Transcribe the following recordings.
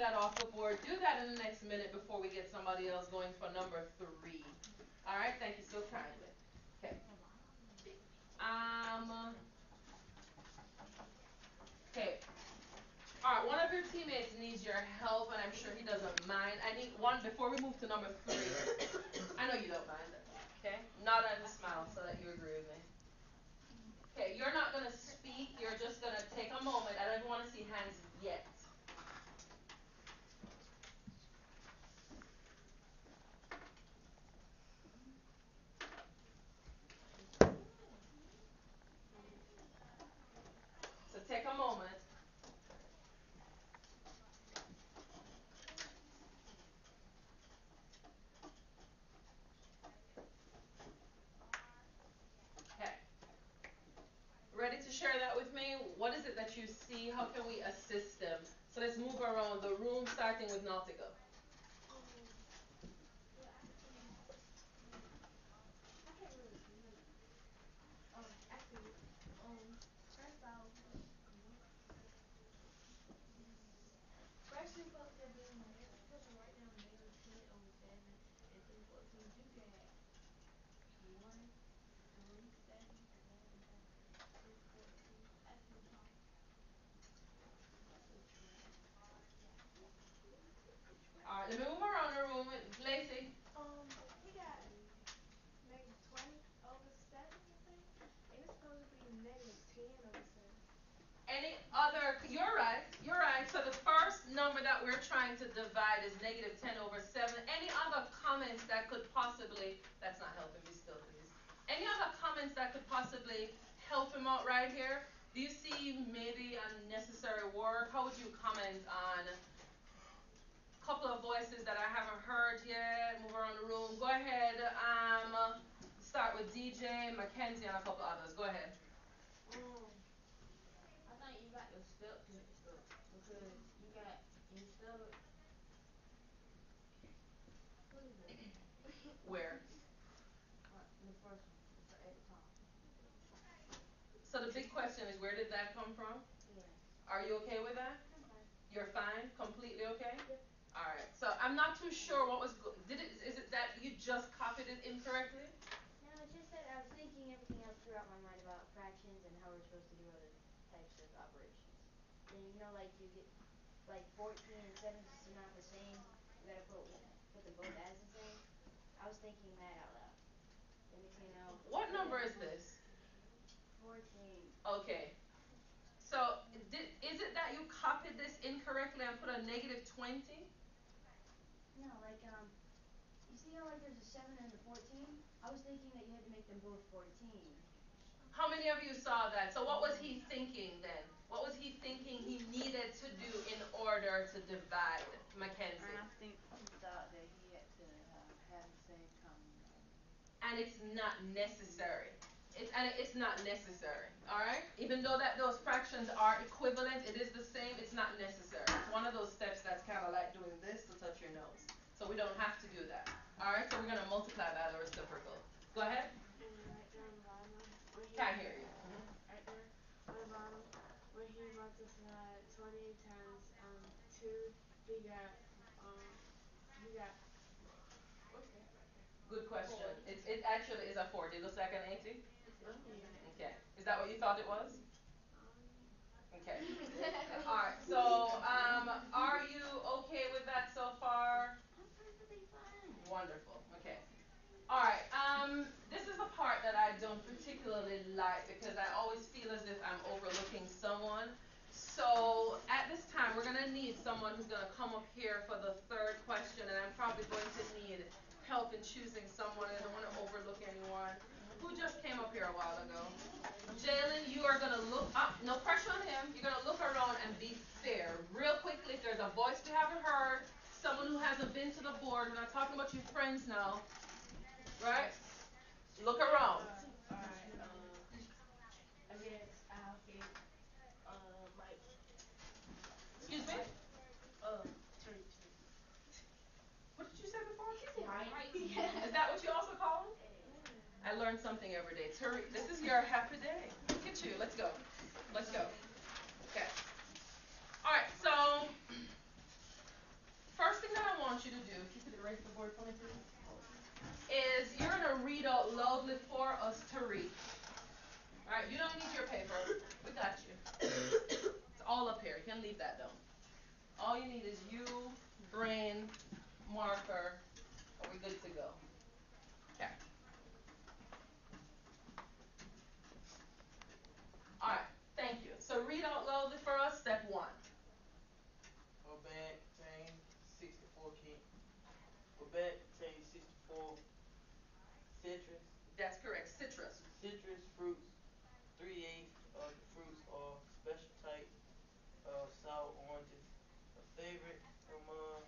that off the board. Do that in the next minute before we get somebody else going for number 3. All right, thank you so kindly. Okay. Okay. All right, one of your teammates needs your help, and I'm sure he doesn't mind. I need one before we move to number 3. I know you don't mind. Okay. Nod and smile so that you agree with me. Okay, you're not going to speak. You're just going to take a moment. I don't even want to see hands yet. So take a moment. Okay. Ready to share that with me? What is it that you see? How can we assist them? So let's move around the room, starting with Nautica. Well, actually, I can't really see them. Actually, first off, first you're supposed to do you're supposed to write down -10/7 and 3/14. You got 1, 3, 7, 11, 2, 14. That's a track. All right, let me move around the room. Lacey. He got -20/7, I think, and it's supposed to be -10/7. Any other, you're right, So the first number that we're trying to divide is -10/7. Any other comments that could possibly, that's not helping me still, please. Any other comments that could possibly help him out right here? Do you see maybe unnecessary work? How would you comment on a couple of voices that I haven't heard yet? Move around the room. Go ahead. Start with DJ, Mackenzie, and a couple others. Go ahead. I think you got the steps mixed up because you spell it. What is it? Where? The first one, at the top. So the big question is, where did that come from? Yeah. Are you okay with that? I'm fine. You're fine? Completely okay? Yep. All right. So I'm not too sure what was. Is it that you just copied it incorrectly? No, it's just that I was thinking everything else throughout my mind about fractions and how we're supposed to do other types of operations. Then like you get like 14 and 7 is not the same. You gotta put them both as the same. I was thinking that out loud. Then next thing you know, What number is this? 14. Okay. So is it that you copied this incorrectly and put a -20? No, you see how there's a 7 and a 14? I was thinking that you had to make them both 14. How many of you saw that? So what was he thinking then? What was he thinking he needed to do in order to divide, Mackenzie? I think he thought that he had to have the same common denominator. And it's not necessary. It's not necessary. All right. Even though that those fractions are equivalent, it is the same. It's not necessary. It's one of those steps that's kind of like doing this to touch your nose. So we don't have to do that. All right. So we're gonna multiply by the reciprocal. Go ahead. Right there on the bottom, Can't hear you. right there on the bottom, where he multiplied 20 times 2, he got what's that right there? Good question. 40. It actually is a 40. It looks like an 80. Yeah. Okay. Is that what you thought it was? Yeah. Okay. All right. So are you okay with that so far? I'm perfectly fine. Wonderful. Okay. All right. This is the part that I don't particularly like because I always feel as if I'm overlooking someone. So at this time, we're gonna need someone who's gonna come up here for the third question, and I'm probably going to need help in choosing someone. I don't want to overlook anyone. Who just came up here a while ago? Jalen, you are gonna look up. No pressure on him. You're gonna look around and be fair. Real quickly, if there's a voice we haven't heard, someone who hasn't been to the board. We're not talking about your friends now. Right? Look around. Alright, I guess I'll pick, Mike. Excuse me? Mike. Terry. What did you say before? Mike. Is that what you also call him? I learn something every day. This is your happy day. Look at you. Let's go. Let's go. Okay. All right. So want you to do, if you could erase the board for me, please, is you're gonna read out loudly for us to read. Alright, you don't need your paper. We got you. It's all up here. You can leave that down. All you need is you, brain, marker, and we're good to go. Okay. Alright, thank you. So read out loudly for us, step 1. A bag contains 64 a bag contains 64 citrus. That's correct. Citrus. Citrus fruits. 3/8 of the fruits are special types of sour oranges, a favorite among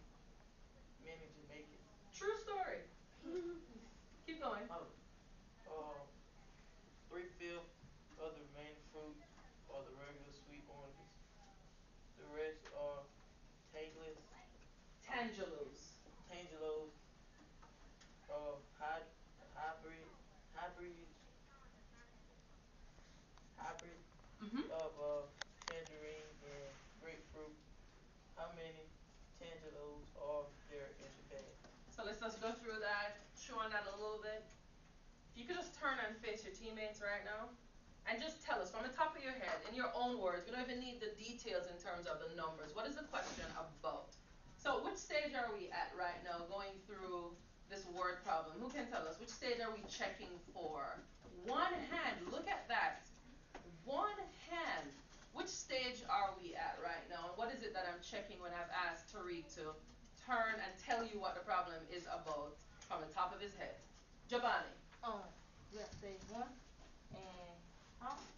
many Jamaicans. True story. Keep going. Uh, 3/5 of the remaining fruits are the regular sweet oranges. The rest are tanglers, Tangelos. tangelos, hybrid, hybrids, hybrid Mm-hmm. of tangerine and grapefruit. How many tangelos are there in the bag? So let's just go through that, chew on that a little bit. If you could just turn and face your teammates right now, and just tell us from the top of your head, in your own words, we don't even need the details in terms of the numbers. What is the question about? So which stage are we at right now going through this word problem? Who can tell us? Which stage are we checking for? One hand, look at that. One hand. Which stage are we at right now? And what is it that I'm checking when I've asked Tariq to turn and tell you what the problem is about from the top of his head? Jabani. We have stage 1 and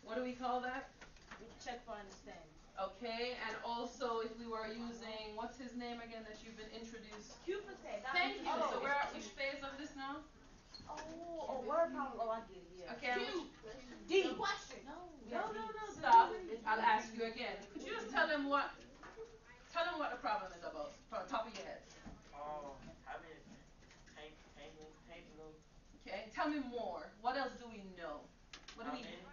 What do we call that? we check for understanding. Okay, and also if we were using, what's his name again that you've been introduced? Cupid said, Thank you. So we're at which phase of this now? word problem. I get it, yeah. Okay, D. Question. No, stop. I'll ask you again. Could you just tell them what the problem is about from the top of your head? How many tangelos? Okay, tell me more. What else do we know? What do we How many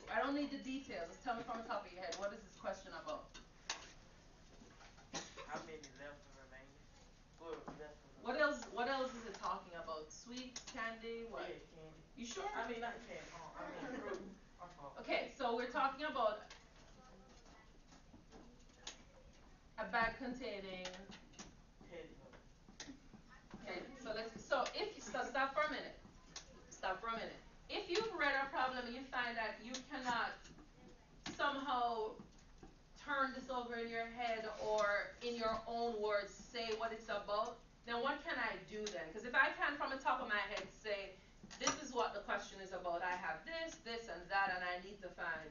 I don't need the details. Just tell me from the top of your head. What is this question about? how many left and remaining? Left and What else is it talking about? Sweet, candy, what? Yeah, candy. You sure? I mean not candy. I mean fruit. My fault. Okay, so we're talking about a bag containing. Tangelos. Okay, so stop for a minute. Stop for a minute. If you've read our problem and you find that you cannot somehow turn this over in your head or in your own words say what it's about, then what can I do then? Because if I can from the top of my head say, this is what the question is about, I have this, and that, and I need to find,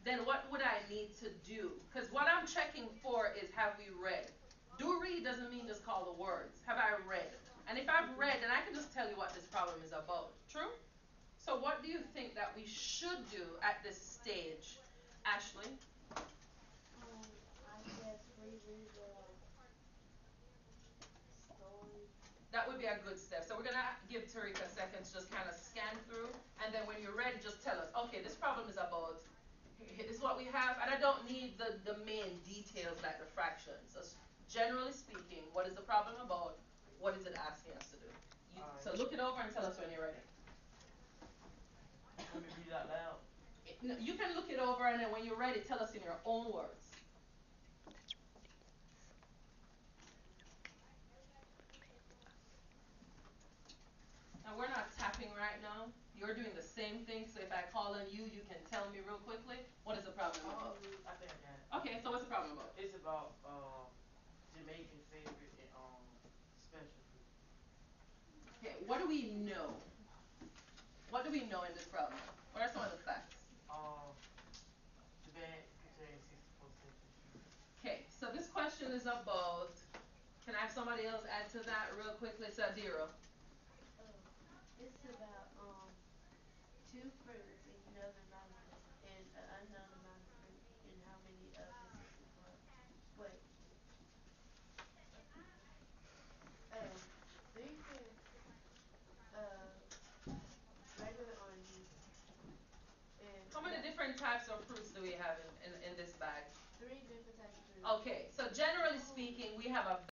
then what would I need to do? Because what I'm checking for is, have we read? Do read doesn't mean just call the words. Have I read? And if I've read, then I can just tell you what this problem is about. True? So what do you think that we should do at this stage? Ashley? I guess reread the story. That would be a good step. So we're going to give Tariq a second to just kind of scan through. And then when you're ready, just tell us, okay, this problem is about, this is what we have. And I don't need the main details like the fractions. Just generally speaking, what is the problem about? What is it asking us to do? So look it over and tell us when you're ready. Let me read it out loud. You can look it over and then when you're ready, tell us in your own words. Now we're not tapping right now. You're doing the same thing. So if I call on you, you can tell me real quickly. What is the problem about? I think I got it. Okay, so what's the problem about? It's about Jamaican favorite and special fruit. Okay, what do we know? What do we know in this problem? What are some of the facts? The bag contains 64 citrus fruits. Okay, so this question is about, can I have somebody else add to that real quickly? Sadira. It's about two fruits and you know the amount of fruit and an unknown amount of fruit and how many of the 64. Wait. 3/5 of regular oranges and How many different types of fruits do we have in this bag? 3 different types of fruit. Okay, so generally speaking, we have a